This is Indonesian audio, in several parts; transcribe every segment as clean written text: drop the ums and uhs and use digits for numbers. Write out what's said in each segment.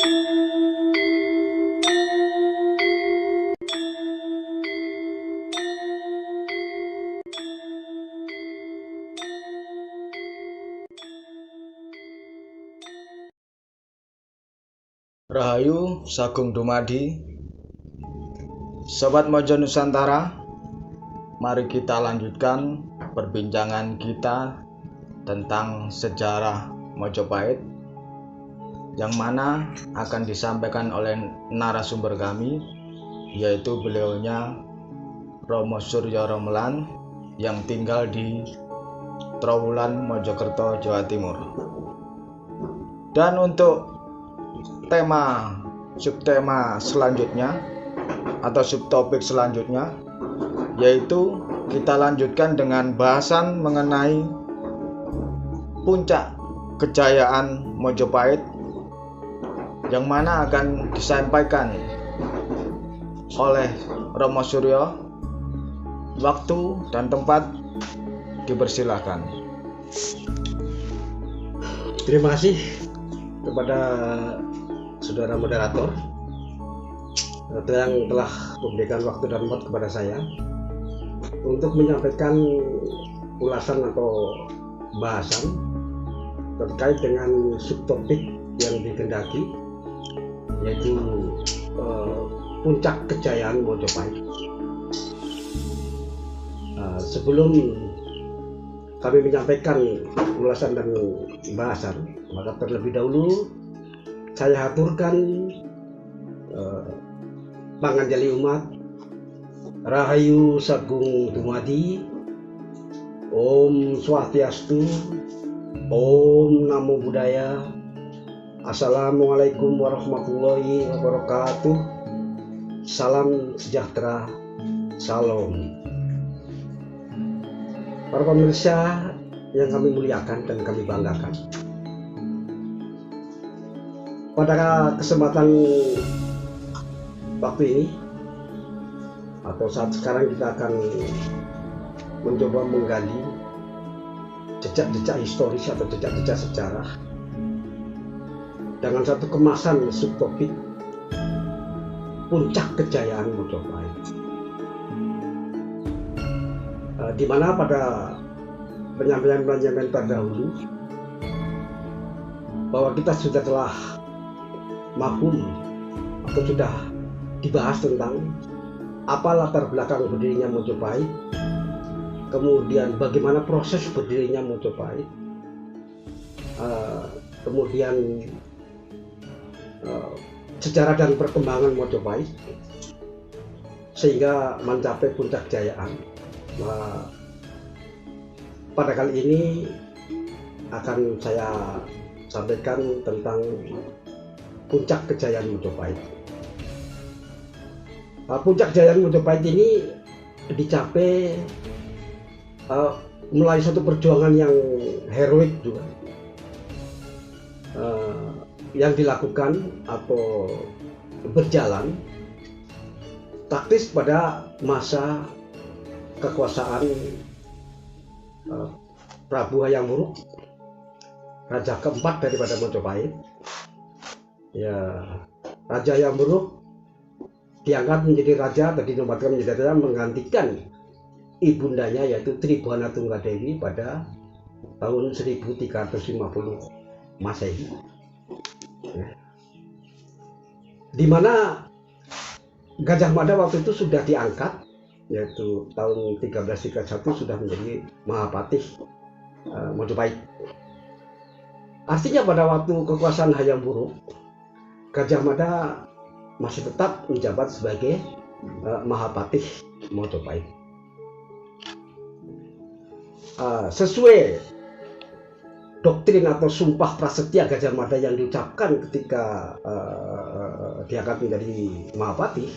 Rahayu Sagung Dumadi, Sobat Mojo Nusantara, mari kita lanjutkan perbincangan kita tentang sejarah Mojopahit yang mana akan disampaikan oleh narasumber kami, yaitu beliaunya Romo Suryo Romelan yang tinggal di Trowulan, Mojokerto, Jawa Timur. Dan untuk subtema selanjutnya atau subtopik selanjutnya, yaitu kita lanjutkan dengan bahasan mengenai puncak kejayaan Mojopahit yang mana akan disampaikan oleh Romo Suryo. Waktu dan tempat dipersilahkan. Terima kasih kepada saudara moderator yang telah memberikan waktu dan tempat kepada saya untuk menyampaikan ulasan atau bahasan terkait dengan subtopik yang dikehendaki, yaitu puncak kejayaan Mojopahit. Sebelum kami menyampaikan ulasan dan bahasan, maka terlebih dahulu saya haturkan panganjali umat Rahayu Sagung Dumadi, Om Swastiastu, Om Namo Buddhaya, Assalamualaikum warahmatullahi wabarakatuh, salam sejahtera, salam. Para pemirsa yang kami muliakan dan kami banggakan, pada kesempatan waktu ini atau saat sekarang kita akan mencoba menggali jejak-jejak historis atau jejak-jejak sejarah dengan satu kemasan subtopik puncak kejayaan Mojopahit, di mana pada penyampaian terdahulu bahwa kita sudah telah mahum atau sudah dibahas tentang apa latar belakang berdirinya Mojopahit, kemudian bagaimana proses berdirinya Mojopahit, kemudian sejarah dan perkembangan Mojopahit sehingga mencapai puncak kejayaan. Pada kali ini akan saya sampaikan tentang puncak kejayaan Mojopahit. Puncak kejayaan Mojopahit ini dicapai melalui satu perjuangan yang heroik juga, yang dilakukan atau berjalan taktis pada masa kekuasaan Prabu Hayam Wuruk, raja keempat daripada Mojopahit. Ya, Raja Hayam Wuruk diangkat menjadi raja atau dinobatkan menjadi raja menggantikan ibundanya yaitu Tribhuwana Tunggadewi pada tahun 1350 Masehi. Ya. Di mana Gajah Mada waktu itu sudah diangkat, yaitu tahun 1331 sudah menjadi Mahapatih Mojopahit. Artinya pada waktu kekuasaan Hayam Wuruk, Gajah Mada masih tetap menjabat sebagai Mahapatih Mojopahit. Sesuai doktrin atau sumpah prasetya Gajah Mada yang diucapkan ketika diangkat menjadi Mahapatih,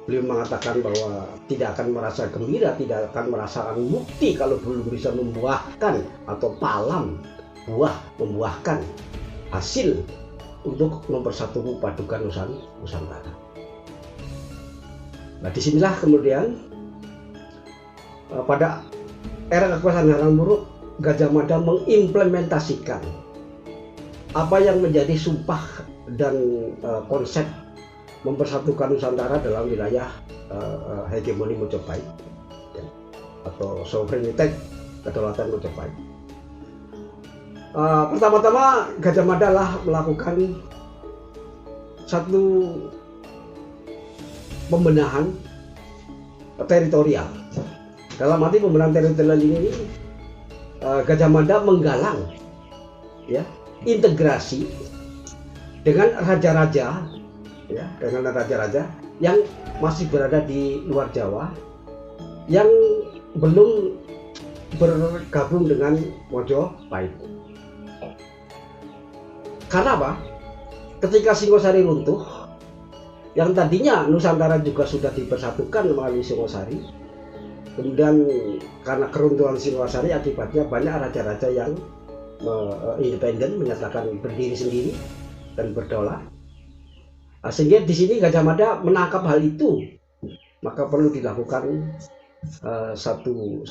beliau mengatakan bahwa tidak akan merasa gembira, tidak akan merasakan mukti kalau belum bisa membuahkan atau palam buah membuahkan hasil untuk mempersatukan padukan Nusantara. Nah, disinilah kemudian pada era kekuasaan Hayam Wuruk, Gajah Mada mengimplementasikan apa yang menjadi sumpah dan konsep mempersatukan Nusantara dalam wilayah hegemoni Mojopahit, ya, atau sovereignty, kedaulatan Mojopahit. Pertama-tama Gajah Mada lah melakukan satu pembenahan teritorial. Dalam arti pembenahan teritorial ini Gajah Mada menggalang, ya, integrasi dengan raja-raja, ya, dengan raja-raja yang masih berada di luar Jawa, yang belum bergabung dengan Mojopahit. Karena apa? Ketika Singosari runtuh, yang tadinya Nusantara juga sudah dipersatukan melalui Singosari, kemudian karena keruntuhan Singosari akibatnya banyak raja-raja yang independen, menyatakan berdiri sendiri dan berdaulat. Sehingga di sini Gajah Mada menangkap hal itu, maka perlu dilakukan satu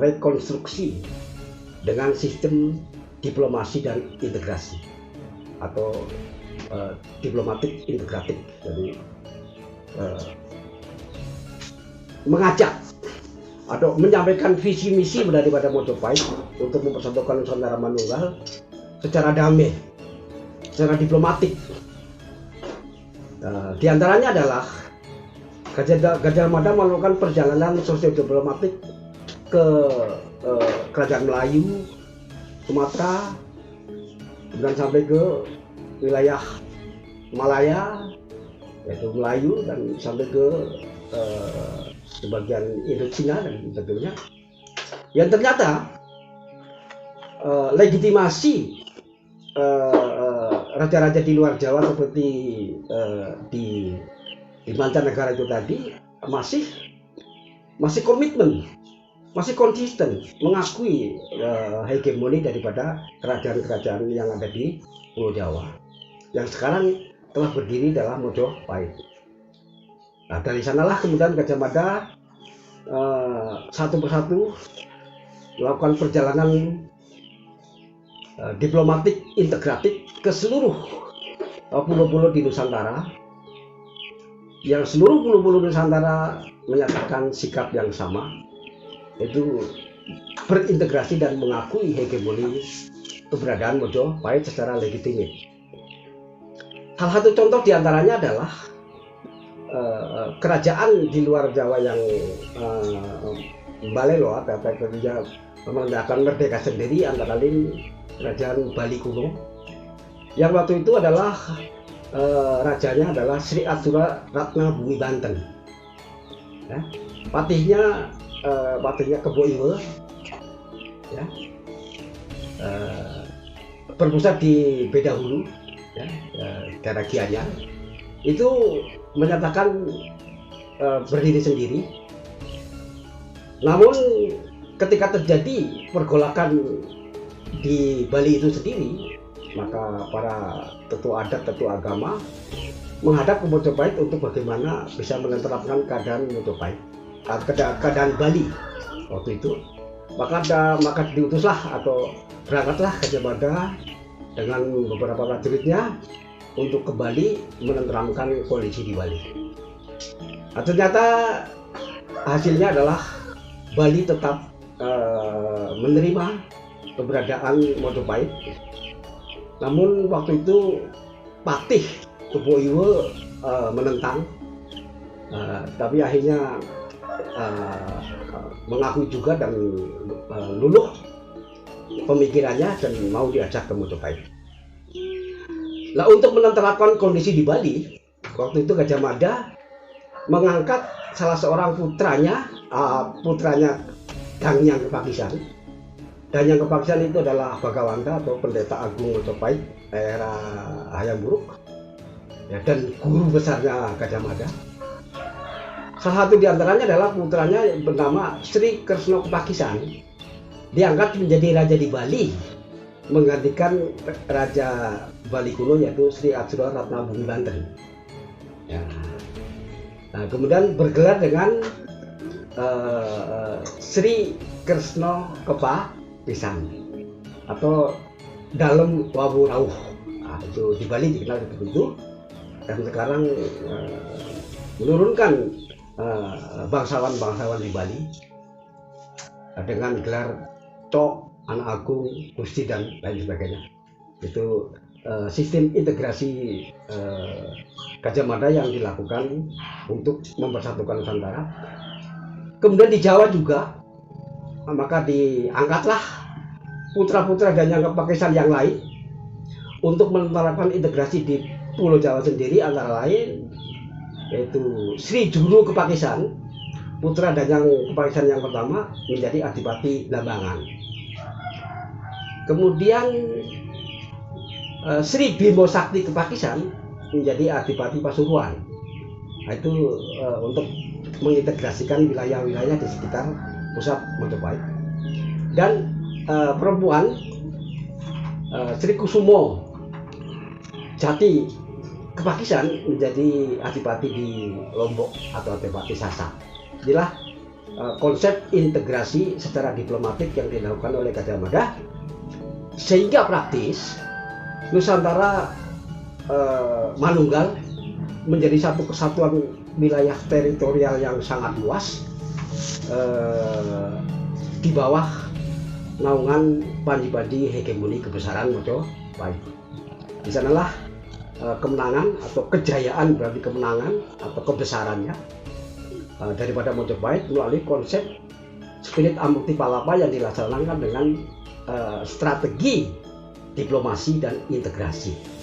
rekonstruksi dengan sistem diplomasi dan integrasi atau diplomatik integratif. Jadi mengajak atau menyampaikan visi misi daripada Mojopahit untuk mempersatukan Nusantara Manunggal secara damai, secara diplomatik. Di antaranya adalah Gajah Mada melakukan perjalanan sosio-diplomatik ke Kerajaan Melayu, Sumatera, kemudian sampai ke wilayah Malaya, yaitu Melayu, dan sampai ke sebagian Indochina dan sebagainya. Yang ternyata legitimasi raja-raja di luar Jawa seperti di mancanegara itu tadi masih komitmen, masih konsisten mengakui hegemoni daripada kerajaan-kerajaan yang ada di Pulau Jawa yang sekarang telah berdiri dalam Mojopahit. Nah, dari sanalah kemudian Gajah Mada satu persatu melakukan perjalanan diplomatik integratif ke seluruh pulau-pulau di Nusantara, yang seluruh pulau-pulau Nusantara menyatakan sikap yang sama, yaitu berintegrasi dan mengakui hegemoni keberadaan Mojopahit secara legitimit. Salah satu contoh diantaranya adalah kerajaan di luar Jawa yang Balelo atau kerja mengadakan merdeka sendiri, antara lain Kerajaan Bali kuno, yang waktu itu adalah rajanya adalah Sri Atsura Ratna Bumi Banten, ya. Patihnya Kebo Iwe, ya, berpusat di Bedahulu, ya, daerah Gianyar, itu menyatakan berdiri sendiri. Namun ketika terjadi pergolakan di Bali itu sendiri, maka para tetua adat, tetua agama menghadap ke Mojopahit untuk bagaimana bisa menenteramkan keadaan Mojopahit, keadaan Bali waktu itu. Maka diutuslah atau berangkatlah Gajah Mada dengan beberapa prajuritnya untuk ke Bali menenteramkan kondisi di Bali. Nah, ternyata hasilnya adalah Bali tetap menerima keberadaan Mojopahit. Namun waktu itu Patih Kebo Iwe menentang, tapi akhirnya mengakui juga dan luluh pemikirannya dan mau diajak ke Mojopahit. Nah, untuk menenteramkan kondisi di Bali, waktu itu Gajah Mada mengangkat salah seorang putranya Danyang Kepakisan. Danyang Kepakisan itu adalah Bagawanta atau Pendeta Agung Mojopahit era Hayam Wuruk, ya, dan guru besarnya Gajah Mada. Salah satu diantaranya adalah putranya bernama Sri Kresna Kepakisan, diangkat menjadi raja di Bali, menggantikan raja Bali kuno yaitu Sri Atsura Ratna Bumi Banten. Ya. Nah, kemudian bergelar dengan Sri Kresna Kepakisan atau Dalem Wawu Rawuh. Nah, itu di Bali dikenal seperti itu, dan sekarang menurunkan bangsawan-bangsawan di Bali dengan gelar Cok, Anak Agung, Gusti, dan lain sebagainya. Itu sistem integrasi Gajah Mada yang dilakukan untuk mempersatukan Nusantara. Kemudian di Jawa juga, maka diangkatlah putra-putra dan yang Pakisan yang lain untuk menerapkan integrasi di Pulau Jawa sendiri, antara lain yaitu Sri Juru Kepakisan, putra Danyang Kepakisan yang pertama, menjadi Adipati Blambangan. Kemudian Sri Bimo Sakti Kepakisan menjadi Adipati Pasuruan. Nah, itu untuk mengintegrasikan wilayah-wilayah di sekitar pusat Majapahit. Dan perempuan Sri Kusumo Jati Kepakisan menjadi adipati di Lombok atau Adipati Sasak. Inilah konsep integrasi secara diplomatik yang dilakukan oleh Gajah Mada, sehingga praktis Nusantara Manunggal menjadi satu kesatuan wilayah teritorial yang sangat luas di bawah naungan Panji-Padi hegemoni kebesaran Majapahit. Di sanalah kemenangan atau kejayaan, berarti kemenangan atau kebesarannya daripada Majapahit melalui konsep spirit Amukti Palapa yang dilaksanakan dengan strategi diplomasi dan integrasi.